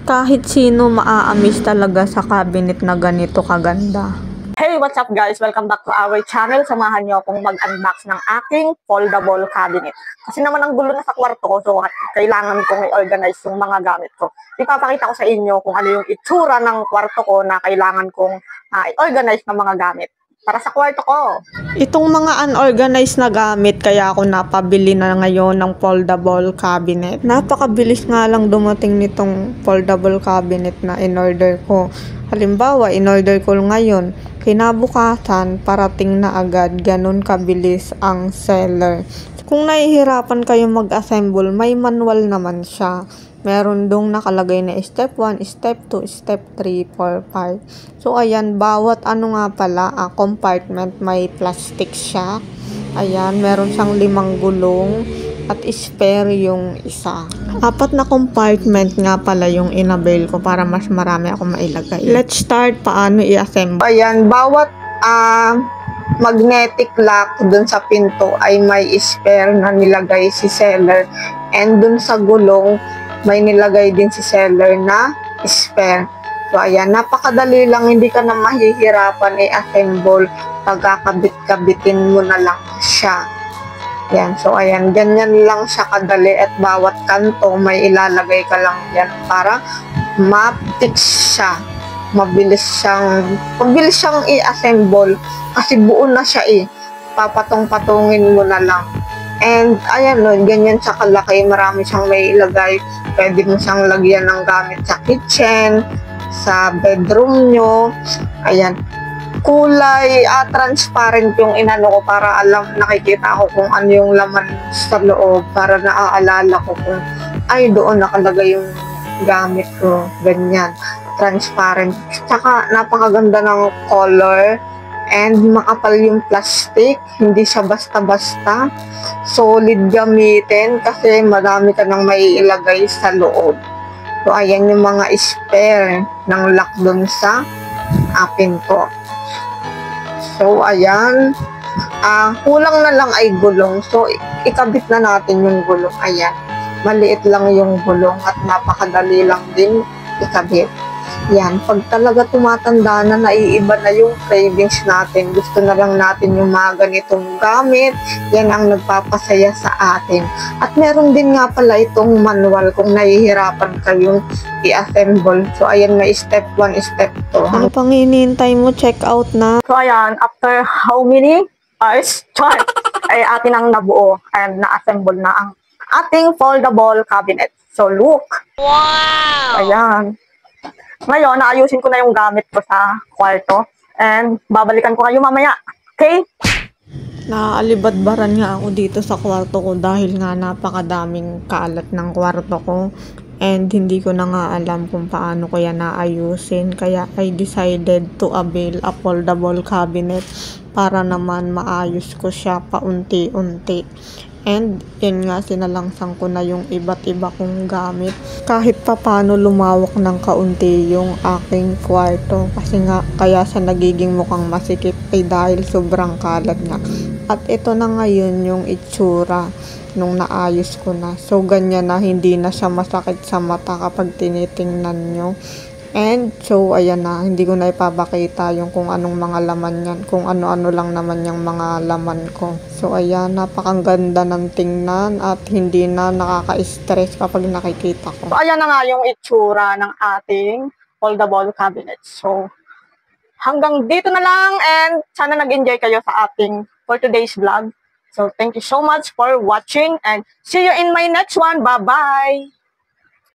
Kahit sino maa-amaze talaga sa cabinet na ganito kaganda. Hey, what's up guys? Welcome back to our channel. Samahan niyo akong mag-unbox ng aking foldable cabinet. Kasi naman ang gulo na sa kwarto ko, so kailangan kong i-organize yung mga gamit ko. Ipapakita ko sa inyo kung ano yung itsura ng kwarto ko na kailangan kong i-organize ng mga gamit para sa kwarto ko. Itong mga unorganized na gamit, kaya ako napabili na ngayon ng foldable cabinet. Napakabilis nga lang dumating nitong foldable cabinet na in-order ko. Halimbawa, in-order ko ngayon, kinabukasan, parating na agad, ganun kabilis ang seller. Kung nahihirapan kayo mag-assemble, may manual naman siya. Meron dong nakalagay na step 1, step 2, step 3, 4, 5. So, ayan, bawat ano nga pala, compartment, may plastic siya. Ayan, meron siyang 5 gulong at spare yung isa. 4 na compartment nga pala yung inabail ko para mas marami ako mailagay. Let's start paano i-assemble. Ayan, bawat magnetic lock dun sa pinto ay may spare na nilagay si seller, and dun sa gulong may nilagay din si seller na spare. So ayan, napakadali lang, hindi ka na mahihirapan i-assemble, pagkakabit-kabitin mo na lang siya. Yan, so ayan, ganyan lang siya kadali, at bawat kanto may ilalagay ka lang yan para ma-fix siya. Mabilis siyang i-assemble kasi buo na siya papatong-patungin mo na lang. And ayan, no, ganyan siya kalaki, marami siyang may ilagay. Pwede mo siyang lagyan ng gamit sa kitchen, sa bedroom nyo. Ayan, kulay transparent yung inano ko para nakikita ko kung ano yung laman sa loob, para naaalala ko kung ay doon nakalagay yung gamit ko. Ganyan, transparent. Tsaka napakaganda ng color, and makapal yung plastic, hindi siya basta-basta. Solid gamitin kasi marami ka nang may ilagay sa loob. So ayan yung mga spare ng lock dun sa pinto. So ayan, kulang na lang ay gulong. So ikabit na natin yung gulong. Ayan, maliit lang yung gulong at napakadali lang din ikabit. Yan, pag talaga tumatanda na, naiiba na yung cravings natin, gusto na lang natin yung mga ganitong gamit, yan ang nagpapasaya sa atin. At meron din nga pala itong manual kung nahihirapan kayong i-assemble. So ayan, may step 1, step 2. Ano pang hinihintay mo? Check out na. So ayan, after how many hours, ay atin ang nabuo and na-assemble na ang ating foldable cabinet. So look! Wow! Ayan. Ngayon, naayusin ko na yung gamit ko sa kwarto, and babalikan ko kayo mamaya. Okay? Naaalibadbaran nga ako dito sa kwarto ko dahil nga napakadaming kalat ng kwarto ko, and hindi ko na nga alam kung paano ko yan naayusin. Kaya I decided to avail a foldable cabinet para naman maayos ko siya paunti-unti. And yun nga, sinalangsang ko na yung iba't iba kong gamit. Kahit papano lumawak ng kaunti yung aking kwarto. Kasi nga, kaya sa nagiging mukhang masikip ay dahil sobrang kalat nga. At ito na ngayon yung itsura nung naayos ko na. So ganyan na, hindi na siya masakit sa mata kapag tinitingnan nyo. And so ayan na, hindi ko na ipapakita yung kung anong mga laman yan, kung ano-ano lang naman yung mga laman ko. So ayan, napakaganda ng tingnan at hindi na nakaka-stress kapag nakikita ko. So ayan na nga yung itsura ng ating foldable cabinet. So hanggang dito na lang, and sana nag-enjoy kayo sa ating for today's vlog. So thank you so much for watching, and see you in my next one. Bye-bye!